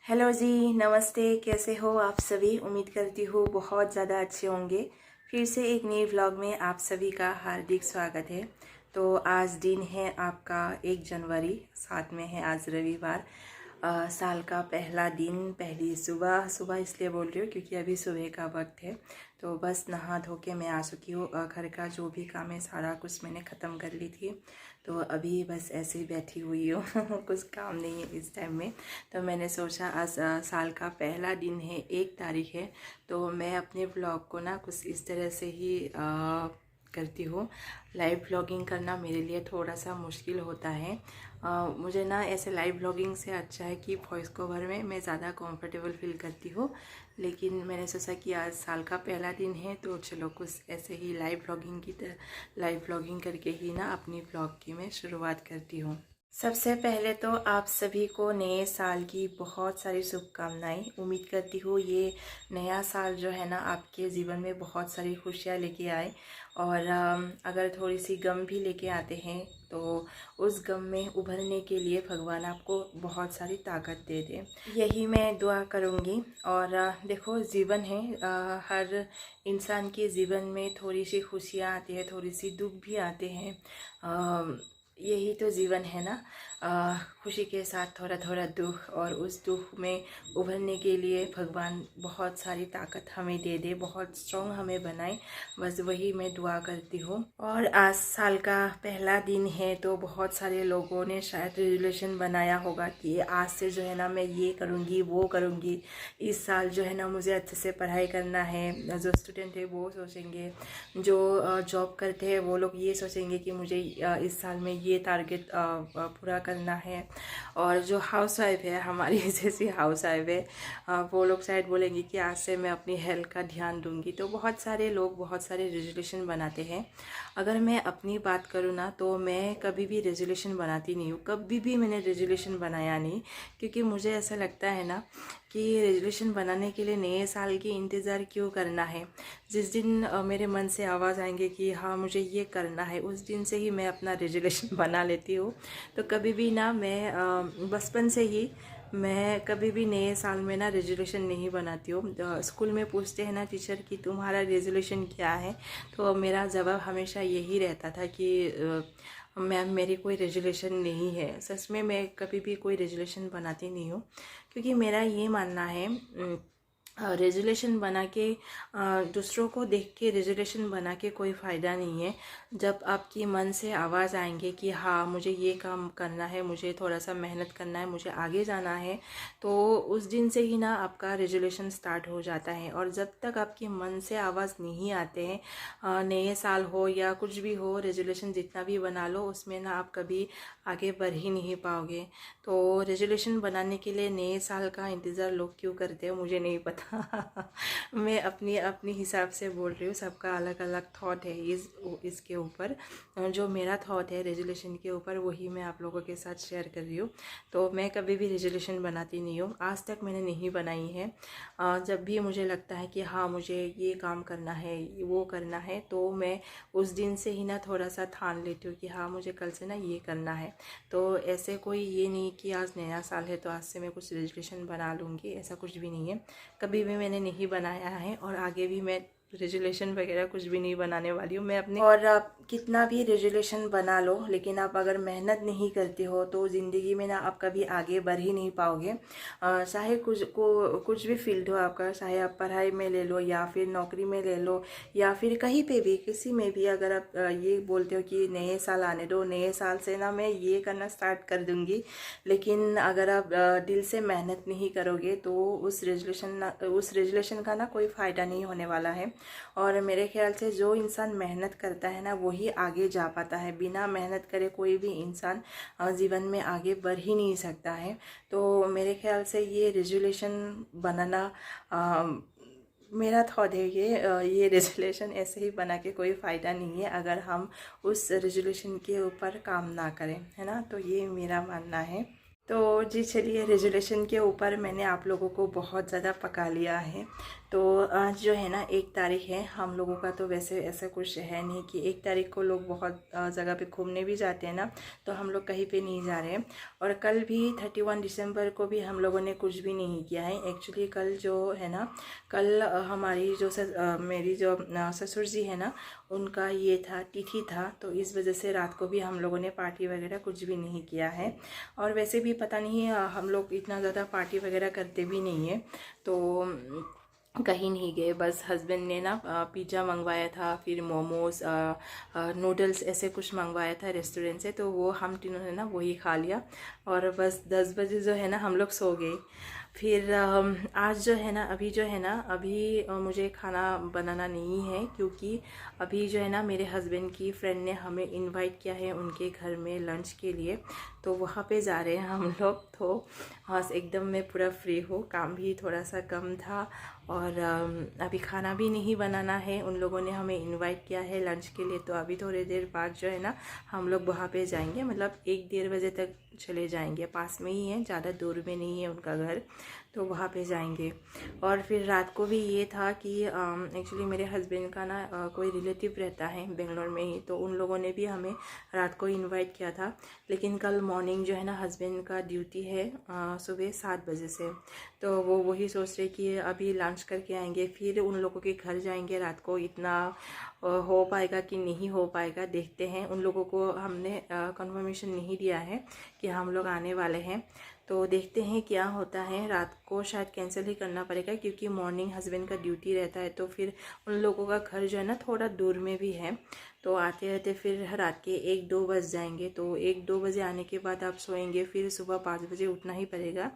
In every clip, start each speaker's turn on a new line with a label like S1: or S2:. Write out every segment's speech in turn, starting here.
S1: Hello जी, नमस्ते। कैसे हो आप सभी? उम्मीद करती हूँ बहुत ज़्यादा अच्छे होंगे। फिर से एक नए व्लॉग में आप सभी का हार्दिक स्वागत है। तो आज दिन है आपका 1 जनवरी, साथ में है आज रविवार। साल का पहला दिन, पहली सुबह। सुबह इसलिए बोल रही हूँ क्योंकि अभी सुबह का वक्त है। तो बस नहा धो के मैं आ चुकी हूँ। घर का जो भी काम है सारा कुछ मैंने ख़त्म कर ली थी। तो अभी बस ऐसे ही बैठी हुई हूँ कुछ काम नहीं है इस टाइम में। तो मैंने सोचा आज साल का पहला दिन है, 1 तारीख है। तो मैं अपने ब्लॉग को ना कुछ इस तरह से ही करती हूँ। लाइव ब्लॉगिंग करना मेरे लिए थोड़ा सा मुश्किल होता है। मुझे ना ऐसे लाइव ब्लॉगिंग से अच्छा है कि वॉइस कवर में मैं ज़्यादा कंफर्टेबल फील करती हूँ। लेकिन मैंने सोचा कि आज साल का पहला दिन है तो चलो कुछ ऐसे ही लाइव ब्लॉगिंग करके ही ना अपनी ब्लॉग की मैं शुरुआत करती हूँ। सबसे पहले तो आप सभी को नए साल की बहुत सारी शुभकामनाएं। उम्मीद करती हूँ ये नया साल जो है ना आपके जीवन में बहुत सारी खुशियाँ लेके आए। और अगर थोड़ी सी गम भी लेके आते हैं तो उस गम में उभरने के लिए भगवान आपको बहुत सारी ताकत दे दे, यही मैं दुआ करूँगी। और देखो, जीवन है, हर इंसान के जीवन में थोड़ी सी खुशियाँ आती है, थोड़ी सी दुख भी आते हैं। यही तो जीवन है ना। खुशी के साथ थोड़ा थोड़ा दुख, और उस दुख में उभरने के लिए भगवान बहुत सारी ताकत हमें दे दे, बहुत स्ट्रॉन्ग हमें बनाए। बस वही मैं दुआ करती हूँ। और आज साल का पहला दिन है तो बहुत सारे लोगों ने शायद रेजोल्यूशन बनाया होगा कि आज से जो है ना मैं ये करूँगी वो करूँगी। इस साल जो है ना मुझे अच्छे से पढ़ाई करना है। जो स्टूडेंट है वो सोचेंगे, जो जॉब करते हैं वो लोग ये सोचेंगे कि मुझे इस साल में ये टारगेट पूरा करना है। और जो हाउस वाइफ है, हमारी जैसी हाउस वाइफ है, वो लोग शायद बोलेंगे कि आज से मैं अपनी हेल्थ का ध्यान दूंगी। तो बहुत सारे लोग बहुत सारे रेजोल्यूशन बनाते हैं। अगर मैं अपनी बात करूँ ना तो मैं कभी भी रेजोल्यूशन बनाती नहीं हूँ, कभी भी मैंने रेजोल्यूशन बनाया नहीं। क्योंकि मुझे ऐसा लगता है ना कि रेजोल्यूशन बनाने के लिए नए साल की इंतज़ार क्यों करना है। जिस दिन मेरे मन से आवाज़ आएंगे कि हाँ मुझे ये करना है, उस दिन से ही मैं अपना रेजोल्यूशन बना लेती हूँ। तो कभी भी ना मैं बचपन से ही मैं कभी भी नए साल में ना रेजोल्यूशन नहीं बनाती हूँ। स्कूल में पूछते हैं ना टीचर कि तुम्हारा रेजोल्यूशन क्या है, तो मेरा जवाब हमेशा यही रहता था कि मैम मेरी कोई रेजोल्यूशन नहीं है। सच में मैं कभी भी कोई रेजोल्यूशन बनाती नहीं हूँ, क्योंकि मेरा ये मानना है रेजोल्यूशन बना के दूसरों को देख के रेजोल्यूशन बना के कोई फ़ायदा नहीं है। जब आपकी मन से आवाज़ आएंगे कि हाँ मुझे ये काम करना है, मुझे थोड़ा सा मेहनत करना है, मुझे आगे जाना है, तो उस दिन से ही ना आपका रेजोल्यूशन स्टार्ट हो जाता है। और जब तक आपके मन से आवाज़ नहीं आते हैं, नए साल हो या कुछ भी हो, रेजोल्यूशन जितना भी बना लो उसमें ना आप कभी आगे बढ़ ही नहीं पाओगे। तो रेजोल्यूशन बनाने के लिए नए साल का इंतज़ार लोग क्यों करते हैं मुझे नहीं पता। मैं अपनी अपनी हिसाब से बोल रही हूँ, सबका अलग अलग थॉट है इसके ऊपर। जो मेरा थॉट है रेजोल्यूशन के ऊपर वही मैं आप लोगों के साथ शेयर कर रही हूँ। तो मैं कभी भी रेजोल्यूशन बनाती नहीं हूँ, आज तक मैंने नहीं बनाई है। जब भी मुझे लगता है कि हाँ मुझे ये काम करना है, वो करना है, तो मैं उस दिन से ही ना थोड़ा सा ठान लेती हूँ कि हाँ मुझे कल से ना ये करना है। तो ऐसे कोई ये नहीं कि आज नया साल है तो आज से मैं कुछ रेजोल्यूशन बना लूँगी, ऐसा कुछ भी नहीं है। कभी भी मैंने नहीं बनाया है और आगे भी मैं रेजोल्यूशन वगैरह कुछ भी नहीं बनाने वाली हूँ मैं अपने। और आप कितना भी रेजोल्यूशन बना लो, लेकिन आप अगर मेहनत नहीं करते हो तो ज़िंदगी में ना आप कभी आगे बढ़ ही नहीं पाओगे। चाहे कुछ भी फील्ड हो आपका, चाहे आप पढ़ाई में ले लो या फिर नौकरी में ले लो या फिर कहीं पे भी किसी में भी, अगर आप ये बोलते हो कि नए साल आने दो, नए साल से ना मैं ये करना स्टार्ट कर दूँगी, लेकिन अगर आप दिल से मेहनत नहीं करोगे तो उस रेजोल्यूशन का ना कोई फ़ायदा नहीं होने वाला है। और मेरे ख्याल से जो इंसान मेहनत करता है ना वही आगे जा पाता है। बिना मेहनत करे कोई भी इंसान जीवन में आगे बढ़ ही नहीं सकता है। तो मेरे ख्याल से ये रेजोल्यूशन बनाना मेरा थॉट है ये रेजोल्यूशन ऐसे ही बना के कोई फ़ायदा नहीं है अगर हम उस रेजोल्यूशन के ऊपर काम ना करें, है ना। तो ये मेरा मानना है। तो जी चलिए, रेजोल्यूशन के ऊपर मैंने आप लोगों को बहुत ज़्यादा पका लिया है। तो आज जो है ना 1 तारीख है, हम लोगों का तो वैसे ऐसा कुछ है नहीं कि 1 तारीख को लोग बहुत जगह पे घूमने भी जाते हैं ना, तो हम लोग कहीं पे नहीं जा रहे हैं। और कल भी 31 दिसंबर को भी हम लोगों ने कुछ भी नहीं किया है। एक्चुअली कल जो है ना, कल हमारी जो मेरी जो ससुर जी है ना, उनका ये था, तिथि था, तो इस वजह से रात को भी हम लोगों ने पार्टी वगैरह कुछ भी नहीं किया है। और वैसे भी पता नहीं हम लोग इतना ज़्यादा पार्टी वगैरह करते भी नहीं है, तो कहीं नहीं गए। बस हस्बैंड ने ना पिज़्ज़ा मंगवाया था, फिर मोमोज, नूडल्स ऐसे कुछ मंगवाया था रेस्टोरेंट से, तो वो हम तीनों ने ना वही खा लिया। और बस 10 बजे जो है ना हम लोग सो गए। फिर आज जो है ना, अभी मुझे खाना बनाना नहीं है, क्योंकि अभी जो है ना मेरे हस्बैंड की फ्रेंड ने हमें इनवाइट किया है उनके घर में लंच के लिए, तो वहाँ पे जा रहे हैं हम लोग। तो हाँ, एकदम मैं पूरा फ्री हूँ, काम भी थोड़ा सा कम था, और अभी खाना भी नहीं बनाना है। उन लोगों ने हमें इनवाइट किया है लंच के लिए, तो अभी थोड़ी देर बाद जो है ना हम लोग वहाँ पे जाएंगे, मतलब 1-1:30 बजे तक चले जाएंगे। पास में ही है, ज़्यादा दूर में नहीं है उनका घर, तो वहाँ पे जाएंगे। और फिर रात को भी ये था कि एक्चुअली मेरे हस्बैंड का ना कोई रिलेटिव रहता है बेंगलोर में ही, तो उन लोगों ने भी हमें रात को इनवाइट किया था। लेकिन कल मॉर्निंग जो है ना हस्बैंड का ड्यूटी है सुबह 7 बजे से, तो वो वही सोच रहे कि अभी लंच करके आएंगे, फिर उन लोगों के घर जाएंगे। रात को इतना हो पाएगा कि नहीं हो पाएगा, देखते हैं। उन लोगों को हमने कंफर्मेशन नहीं दिया है कि हम लोग आने वाले हैं, तो देखते हैं क्या होता है। रात को शायद कैंसिल ही करना पड़ेगा, क्योंकि मॉर्निंग हस्बैंड का ड्यूटी रहता है, तो फिर उन लोगों का घर जो है ना थोड़ा दूर में भी है, तो आते रहते फिर रात के 1-2 बज जाएंगे। तो 1-2 बजे आने के बाद आप सोएंगे, फिर सुबह 5 बजे उठना ही पड़ेगा।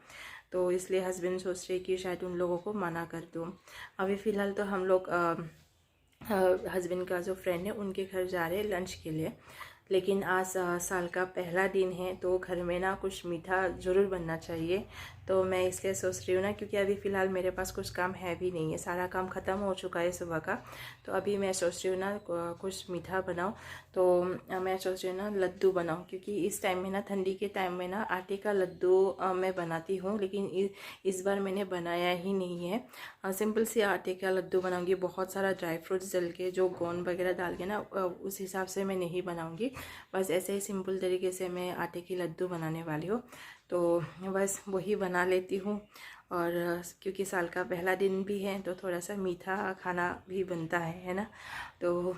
S1: तो इसलिए हस्बैंड सोच रहे कि शायद उन लोगों को मना कर दूँ। अभी फ़िलहाल तो हम लोग हस्बैंड का जो फ्रेंड है उनके घर जा रहे हैं लंच के लिए। लेकिन आज साल का पहला दिन है, तो घर में ना कुछ मीठा ज़रूर बनना चाहिए। तो मैं इसलिए सोच रही हूँ ना, क्योंकि अभी फ़िलहाल मेरे पास कुछ काम है भी नहीं है, सारा काम ख़त्म हो चुका है सुबह का। तो अभी मैं सोच रही हूँ ना कुछ मीठा बनाऊँ। तो मैं सोच रही हूँ ना लड्डू बनाऊँ, क्योंकि इस टाइम में ना, ठंडी के टाइम में ना आटे का लड्डू मैं बनाती हूँ, लेकिन इस बार मैंने बनाया ही नहीं है। सिंपल से आटे का लड्डू बनाऊँगी, बहुत सारा ड्राई फ्रूट्स डाल के, जो गोंद वगैरह डाल के ना, उस हिसाब से मैं नहीं बनाऊँगी। बस ऐसे ही सिंपल तरीके से मैं आटे की लड्डू बनाने वाली हूँ, तो बस वही बना लेती हूँ। और क्योंकि साल का पहला दिन भी है, तो थोड़ा सा मीठा खाना भी बनता है ना। तो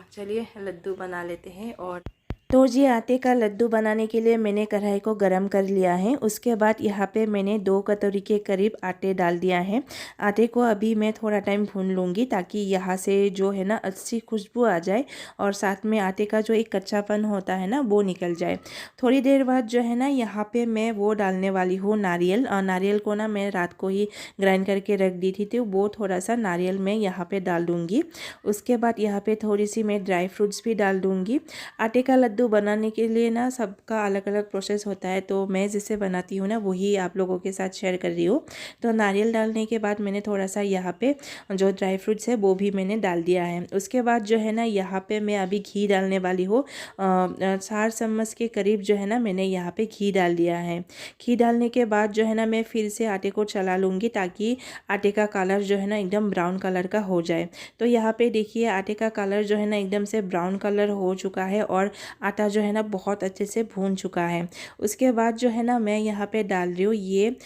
S1: चलिए लड्डू बना लेते हैं। और तो जी, आटे का लड्डू बनाने के लिए मैंने कढ़ाई को गरम कर लिया है। उसके बाद यहाँ पे मैंने 2 कटोरी के करीब आटे डाल दिया है। आटे को अभी मैं थोड़ा टाइम भून लूँगी, ताकि यहाँ से जो है ना अच्छी खुशबू आ जाए, और साथ में आटे का जो एक कच्चापन होता है ना वो निकल जाए। थोड़ी देर बाद जो है ना यहाँ पे मैं वो डालने वाली हूँ नारियल। नारियल को ना मैं रात को ही ग्राइंड करके रख दी थी, तो वो थोड़ा सा नारियल मैं यहाँ पर डाल दूँगी। उसके बाद यहाँ पर थोड़ी सी मैं ड्राई फ्रूट्स भी डाल दूँगी। आटे का लड्डू बनाने के लिए ना सबका अलग अलग प्रोसेस होता है, तो मैं जिसे बनाती हूँ ना वही आप लोगों के साथ शेयर कर रही हूँ। तो नारियल डालने के बाद मैंने थोड़ा सा यहाँ पे जो ड्राई फ्रूट्स है वो भी मैंने डाल दिया है। उसके बाद जो है ना यहाँ पे मैं अभी घी डालने वाली हूँ। 4 चम्मच के करीब जो है ना मैंने यहाँ पे घी डाल दिया है। घी डालने के बाद जो है ना मैं फिर से आटे को चला लूँगी, ताकि आटे का कलर जो है ना एकदम ब्राउन कलर का हो जाए। तो यहाँ पे देखिए आटे का कलर जो है ना एकदम से ब्राउन कलर हो चुका है, और आटा जो है ना बहुत अच्छे से भून चुका है। उसके बाद जो है ना मैं यहाँ पे डाल रही हूँ ये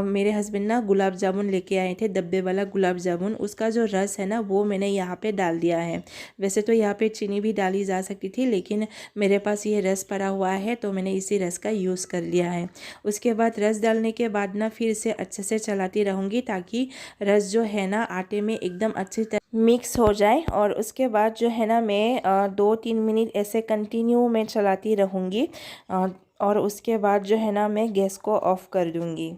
S1: मेरे हस्बैंड ना गुलाब जामुन लेके आए थे, डब्बे वाला गुलाब जामुन, उसका जो रस है ना वो मैंने यहाँ पे डाल दिया है। वैसे तो यहाँ पे चीनी भी डाली जा सकती थी, लेकिन मेरे पास ये रस पड़ा हुआ है, तो मैंने इसी रस का यूज़ कर लिया है। उसके बाद रस डालने के बाद ना फिर से अच्छे से चलाती रहूँगी, ताकि रस जो है ना आटे में एकदम अच्छी तरह मिक्स हो जाए। और उसके बाद जो है ना मैं 2-3 मिनट ऐसे कंटिन्यू मैं चलाती रहूँगी, और उसके बाद जो है ना मैं गैस को ऑफ़ कर दूँगी।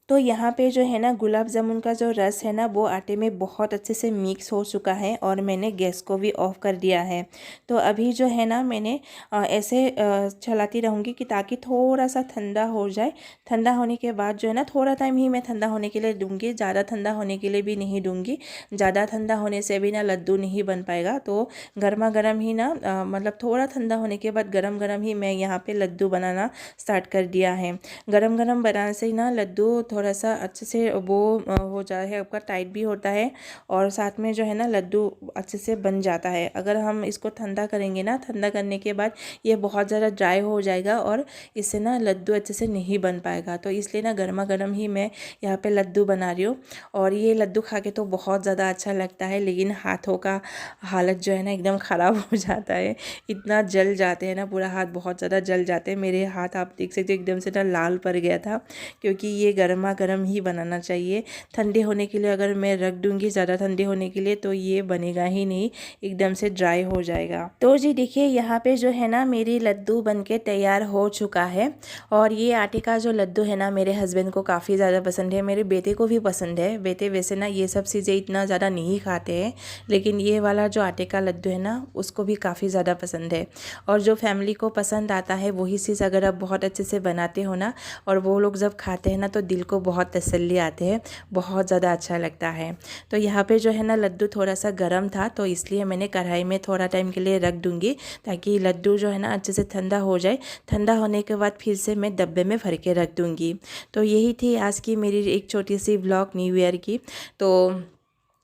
S1: तो यहाँ पे जो है ना गुलाब जामुन का जो रस है ना वो आटे में बहुत अच्छे से मिक्स हो चुका है और मैंने गैस को भी ऑफ कर दिया है। तो अभी जो है ना मैंने ऐसे चलाती रहूँगी कि ताकि थोड़ा सा ठंडा हो जाए। ठंडा होने के बाद जो है ना थोड़ा टाइम ही मैं ठंडा होने के लिए दूँगी, ज़्यादा ठंडा होने के लिए भी नहीं दूँगी। ज़्यादा ठंडा होने से भी ना लड्डू नहीं बन पाएगा। तो गर्मा गर्म ही ना मतलब थोड़ा ठंडा होने के बाद गरम गरम ही मैं यहाँ पे लड्डू बनाना स्टार्ट कर दिया है। गरम गरम बनाने से ही ना लड्डू थोड़ा सा अच्छे से वो हो जाता है, आपका टाइट भी होता है और साथ में जो है ना लड्डू अच्छे से बन जाता है। अगर हम इसको ठंडा करेंगे ना, ठंडा करने के बाद ये बहुत ज़्यादा ड्राई हो जाएगा और इससे ना लड्डू अच्छे से नहीं बन पाएगा। तो इसलिए ना गर्मा गर्म ही मैं यहाँ पे लड्डू बना रही हूँ। और ये लड्डू खा के तो बहुत ज़्यादा अच्छा लगता है, लेकिन हाथों का हालत जो है ना एकदम ख़राब हो जाता है। इतना जल जाते हैं ना, पूरा हाथ बहुत ज़्यादा जल जाते हैं। मेरे हाथ आप देख सकते हो एकदम से ना लाल पड़ गया था, क्योंकि ये गर्मा गर्म ही बनाना चाहिए। ठंडे होने के लिए अगर मैं रख दूँगी ज़्यादा ठंडे होने के लिए तो ये बनेगा ही नहीं, एकदम से ड्राई हो जाएगा। तो जी देखिए यहाँ पे जो है ना मेरी लड्डू बनके तैयार हो चुका है। और ये आटे का जो लड्डू है ना मेरे हस्बैंड को काफ़ी ज़्यादा पसंद है, मेरे बेटे को भी पसंद है। बेटे वैसे ना ये सब चीज़ें इतना ज़्यादा नहीं खाते हैं, लेकिन ये वाला जो आटे का लड्डू है ना उसको भी काफ़ी ज़्यादा पसंद है। और जो फैमिली को पसंद आता है वही चीज़ अगर आप बहुत अच्छे से बनाते हो ना और वो लोग जब खाते हैं ना तो दिल को बहुत तसल्ली आते हैं, बहुत ज़्यादा अच्छा लगता है। तो यहाँ पे जो है ना लड्डू थोड़ा सा गर्म था तो इसलिए मैंने कढ़ाई में थोड़ा टाइम के लिए रख दूँगी, ताकि लड्डू जो है ना अच्छे से ठंडा हो जाए। ठंडा होने के बाद फिर से मैं डब्बे में भर के रख दूँगी। तो यही थी आज की मेरी एक छोटी सी व्लॉग न्यू ईयर की। तो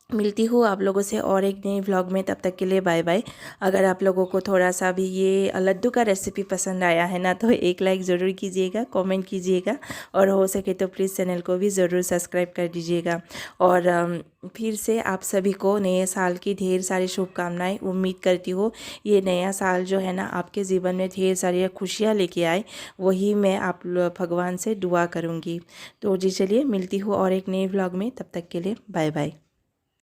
S1: मिलती हूँ आप लोगों से और एक नई व्लॉग में, तब तक के लिए बाय बाय। अगर आप लोगों को थोड़ा सा भी ये लड्डू का रेसिपी पसंद आया है ना तो एक लाइक ज़रूर कीजिएगा, कमेंट कीजिएगा और हो सके तो प्लीज़ चैनल को भी ज़रूर सब्सक्राइब कर दीजिएगा। और फिर से आप सभी को नए साल की ढेर सारी शुभकामनाएं। उम्मीद करती हूँ ये नया साल जो है ना आपके जीवन में ढेर सारी खुशियाँ लेके आए, वही मैं आप भगवान से दुआ करूँगी। तो जी चलिए मिलती हूँ और एक नई व्लॉग में, तब तक के लिए बाय बाय।